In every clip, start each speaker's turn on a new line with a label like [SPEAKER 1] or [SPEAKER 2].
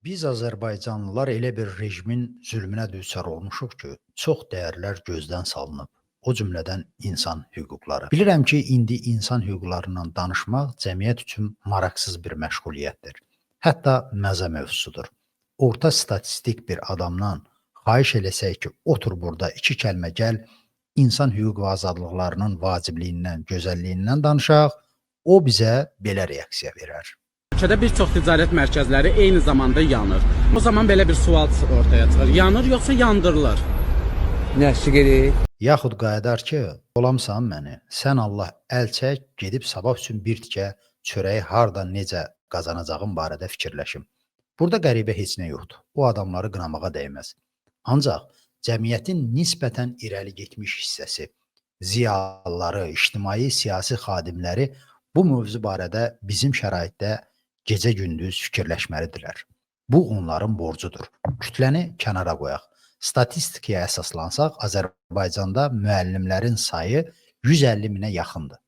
[SPEAKER 1] Biz Azərbaycanlılar elə bir rejimin zülmünə düçar olmuşuq ki, çox dəyərlər gözdən salınıb. O cümlədən insan hüquqları. Bilirəm ki, indi insan hüquqlarından danışmaq cəmiyyət üçün maraqsız bir məşğuliyyətdir. Hətta məzə mövzusudur. Orta statistik bir adamdan xahiş eləsək ki, otur burada iki kəlmə gəl, insan hüquq və azadlıqlarının vacibliyindən, gözəlliyindən danışaq, o bizə belə reaksiya verər.
[SPEAKER 2] Ölkədə bir çox ticarət mərkəzləri eyni zamanda yanır. O zaman belə bir sual ortaya çıxır. Yanır yoxsa yandırılır?
[SPEAKER 3] Nəşri gerek.
[SPEAKER 1] Yaxud qayıdar ki, olamsan məni, sən Allah əl çək, gedib sabah üçün bir tikə çörəyi harda necə qazanacağım barədə fikirləşim. Burada qəribə heç nə yoxdur. O adamları qınamağa dəyməz. Ancaq cəmiyyətin nisbətən irəli getmiş hissəsi, ziyalıları, ictimai siyasi xadimləri bu mövzu barədə bizim şəraitdə gecə-gündüz fikirləşməlidirlər. Bu onların borcudur. Kütləni kənara qoyaq. Statistikaya əsaslansaq, Azərbaycanda müəllimlərin sayı 150 minə yaxındır.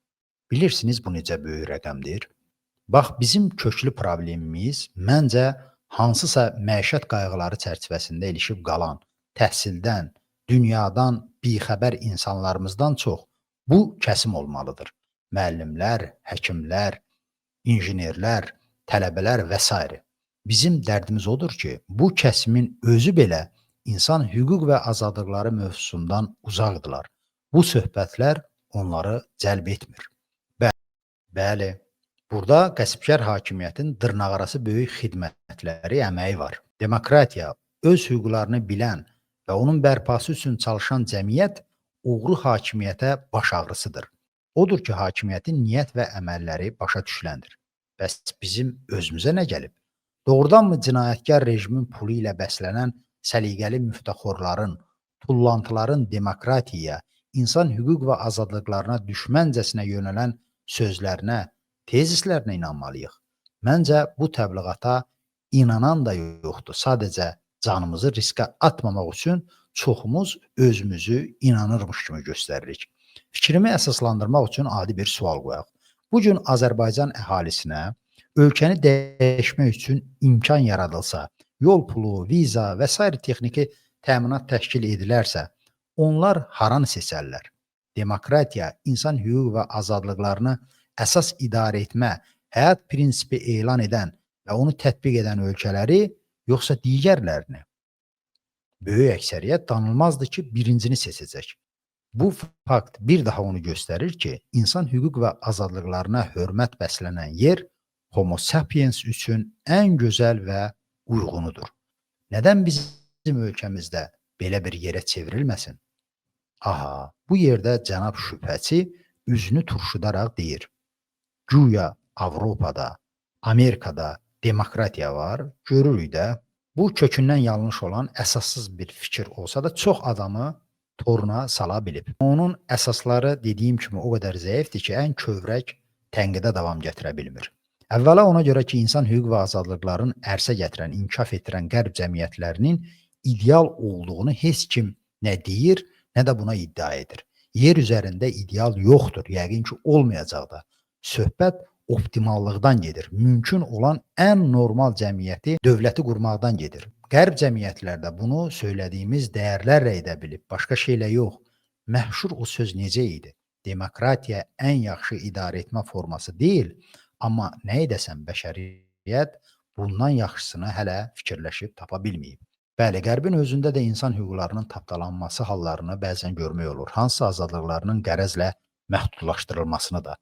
[SPEAKER 1] Bilirsiniz bu necə böyük rəqəmdir? Bax, bizim köklü problemimiz məncə hansısa məişət qayğıları çərçivəsində ilişib qalan, təhsildən, dünyadan bixəbər insanlarımızdan çox bu kəsim olmalıdır. Müəllimlər, həkimlər, injinerlər, tələbələr və s. Bizim dərdimiz odur ki, bu kəsimin özü belə insan hüquq və azadlıqları mövzusundan uzaqdılar. Bu söhbətlər onları cəlb etmir. Bəli, burada qəsbkar hakimiyyətin dırnaqarası böyük xidmətləri, əməyi var. Demokratiya, öz hüquqlarını bilən və onun bərpası üçün çalışan cəmiyyət uğru hakimiyyətə baş ağrısıdır. Odur ki, hakimiyyətin niyyət və əməlləri başa düşüləndir. Bəs bizim özümüzə nə gəlib? Doğrudanmı cinayətkar rejimin pulu ilə bəslənən səliqəli müftəxorların, tullantıların demokratiyaya, insan hüquq və azadlıqlarına düşməncəsinə yönələn sözlərinə, tezislərinə inanmalıyıq? Məncə bu təbliğata inanan da yoxdur. Sadəcə canımızı riskə atmamaq üçün çoxumuz özümüzü inanırmış kimi göstəririk. Fikrimi əsaslandırmaq üçün adi bir sual qoyaq. Bu gün Azərbaycan əhalisinə ölkəni dəyişmək üçün imkan yaradılsa, yol pulu, viza və s. texniki təminat təşkil edilərsə, onlar haranı seçərlər? Demokratiya, insan hüquq və azadlıqlarını əsas idarə etmə, həyat prinsipi elan edən və onu tətbiq edən ölkələri, yoxsa digərlərini? Böyük əksəriyyət danılmazdır ki, birincini seçəcək. Bu fakt bir daha onu göstərir ki, insan hüquq və azadlıqlarına hörmət bəslənən yer Homo sapiens üçün ən gözəl və uyğunudur. Nədən bizim ölkəmizdə belə bir yerə çevrilməsin? Aha, bu yerdə cənab şübhəçi üzünü turşudaraq deyir. Güya Avropada, Amerikada demokratiya var, görürük də. Bu kökündən yanlış olan əsassız bir fikir olsa da çox adamı toruna sala bilib. Onun əsasları dediyim kimi o qədər zəifdir ki, ən kövrək tənqidə davam gətirə bilmir. Əvvəla ona görə ki, insan hüquq və azadlıqların ərsə gətirən, inkişaf etdirən qərb cəmiyyətlərinin ideal olduğunu heç kim nə deyir, nə də buna iddia edir. Yer üzərində ideal yoxdur, yəqin ki, olmayacaq da. Söhbət optimallıqdan gedir. Mümkün olan ən normal cəmiyyəti, dövləti qurmaqdan gedir. Qərb cəmiyyətlərdə bunu söylədiyimiz dəyərlərlə edə bilib, başqa şeylə yox. Məhşur o söz necə idi? Demokratiya ən yaxşı idarə etmə forması deyil, amma nə edəsən bəşəriyyət bundan yaxşısını hələ fikirləşib tapa bilməyib. Bəli, Qərbin özündə də insan hüquqlarının tapdalanması hallarını bəzən görmək olur. Hansısa azadlıqlarının qərəzlə məhdudlaşdırılmasını da.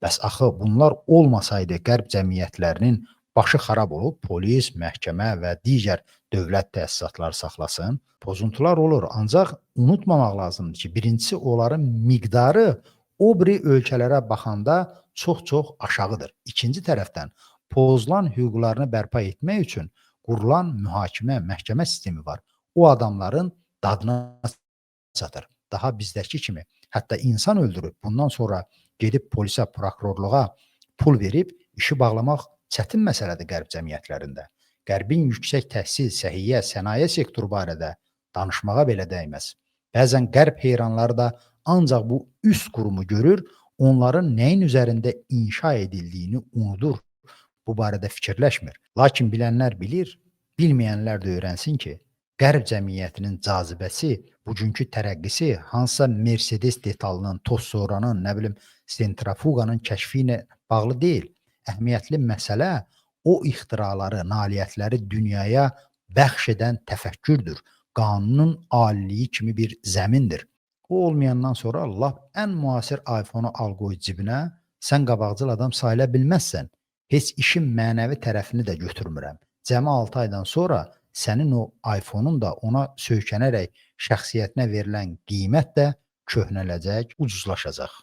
[SPEAKER 1] Bəs axı bunlar olmasaydı Qərb cəmiyyətlərinin başı xarab olub, polis, məhkəmə və digər dövlət təsisatları saxlasın. Pozuntular olur, ancaq unutmamaq lazımdır ki, birincisi onların miqdarı o biri ölkələrə baxanda çox-çox aşağıdır. İkinci tərəfdən pozulan hüquqlarını bərpa etmək üçün qurulan mühakimə, məhkəmə sistemi var. O adamların dadına çatır. Daha bizdəki kimi hətta insan öldürüb, bundan sonra gedib polisə, prokurorluğa pul verib işi bağlamaq çətin məsələdir qərb cəmiyyətlərində. Qərbin yüksək təhsil, səhiyyə, sənaye sektoru barədə danışmağa belə dəyməz. Bəzən qərb heyranları da ancaq bu üst qurumu görür, onların nəyin üzərində inşa edildiyini unudur, bu barədə fikirləşmir. Lakin bilənlər bilir, Bilməyənlər də öyrənsin ki, Qərb cəmiyyətinin cazibəsi, bugünkü tərəqqisi hansısa Mercedes detalının, Tozsoranın, nə bilim, sentrifuqanın kəşfi ilə bağlı deyil. Əhəmiyyətli məsələ o ixtiraları, nailiyyətləri dünyaya bəxş edən təfəkkürdür. Qanunun aliliyi kimi bir zəmindir. O olmayandan sonra lap ən müasir iPhone-u al qoy cibinə, sən qabaqcıl adam sayıla bilməzsən. Heç işin mənəvi tərəfini də götürmürəm. Cəmi 6 aydan sonra sənin o iPhone-un da ona söykənərək şəxsiyyətinə verilən qiymət də köhnələcək, ucuzlaşacaq.